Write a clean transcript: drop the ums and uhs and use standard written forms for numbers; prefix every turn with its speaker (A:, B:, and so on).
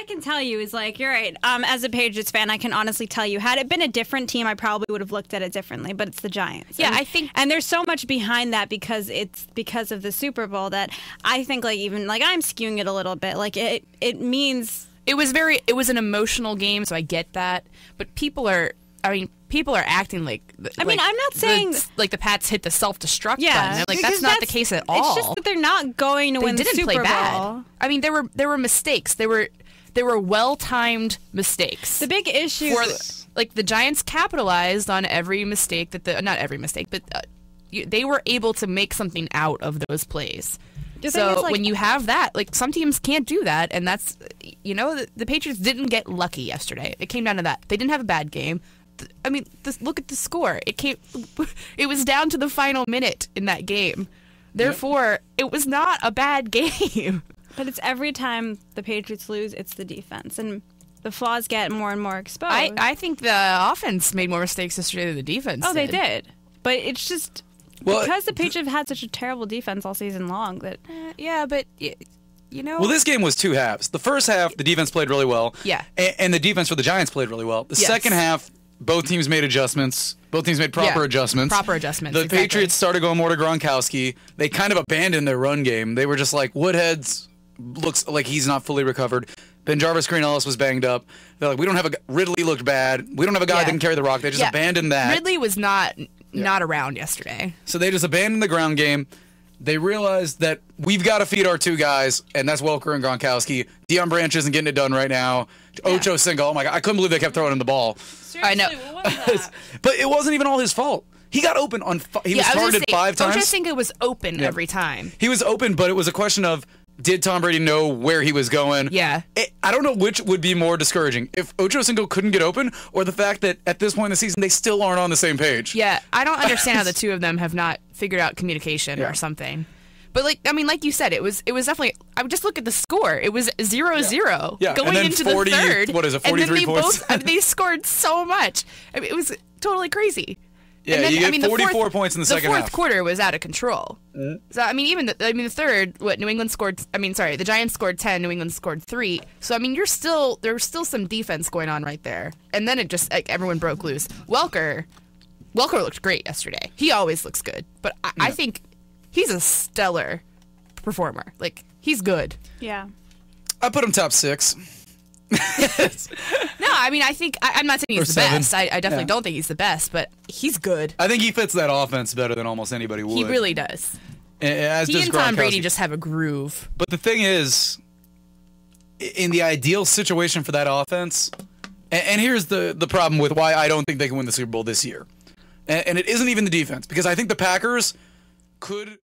A: I can tell you is like, you're right. As a Patriots fan, I can honestly tell you, had it been a different team, I probably would have looked at it differently. But it's the Giants.
B: Yeah,
A: and,
B: I think,
A: and there's so much behind that because of the Super Bowl that I think like even like I'm skewing it a little bit. Like it means
B: it was an emotional game, so I get that. But people are acting like.
A: I'm not saying
B: the Pats hit the self-destruct
A: yeah,
B: button. Like that's not the case at all.
A: It's just that they're not going to win the Super Bowl.
B: Bad. I mean, there were mistakes. There were well-timed mistakes.
A: The big issue,
B: the Giants capitalized on every mistake not every mistake, but they were able to make something out of those plays. So when you have that, like some teams can't do that, and that's the Patriots didn't get lucky yesterday. It came down to that. They didn't have a bad game. I mean, look at the score. It was down to the final minute in that game. Therefore, It was not a bad game.
A: But it's every time the Patriots lose, it's the defense, and the flaws get more and more exposed.
B: I think the offense made more mistakes yesterday than the defense.
A: They did. But it's just because the Patriots have had such a terrible defense all season long that.
C: Well, this game was two halves. The first half, the defense played really well.
B: Yeah.
C: And the defense for the Giants played really well. The second half, both teams made adjustments. Both teams made proper adjustments.
B: Proper adjustments.
C: The Patriots started going more to Gronkowski. They kind of abandoned their run game. They were just like, Woodhead's looks like he's not fully recovered. Ben Jarvis Green Ellis was banged up. They're like, we don't have Ridley looked bad. We don't have a guy that can carry the rock. They just abandoned that.
B: Ridley was not around yesterday.
C: So they just abandoned the ground game. They realized that we've got to feed our two guys, and that's Welker and Gronkowski. Deion Branch isn't getting it done right now. Ocho Cinco, oh my God, I couldn't believe they kept throwing him the ball.
A: Seriously,
B: I know.
A: What was that?
C: But it wasn't even all his fault. He got open on. He was targeted 5 times.
B: Ocho Cinco was open every time.
C: He was open, but it was a question of, did Tom Brady know where he was going?
B: Yeah.
C: I don't know which would be more discouraging, if Ocho Cinco couldn't get open, or the fact that at this point in the season they still aren't on the same page.
B: Yeah, I don't understand how the two of them have not figured out communication or something. But like you said, it was definitely. I would just look at the score. It was 0-0 going into 40, the third.
C: What is it? 43 points.
B: They scored so much. I mean, it was totally crazy.
C: Yeah,
B: and then,
C: you get 44 points in the second half.
B: The fourth quarter was out of control. Mm-hmm. So I mean, even the third, New England scored. The Giants scored 10. New England scored 3. So I mean, there was still some defense going on right there. And then it just everyone broke loose. Welker looked great yesterday. He always looks good, but I think he's a stellar performer. Like he's good.
A: Yeah.
C: I put him top 6.
B: No, I mean, I think I'm not saying he's the best. I definitely don't think he's the best, but he's good.
C: I think he fits that offense better than almost anybody would.
B: He really does.
C: As
B: he and Tom Brady just have a groove.
C: But the thing is, in the ideal situation for that offense, and here's the problem with why I don't think they can win the Super Bowl this year, and it isn't even the defense, because I think the Packers could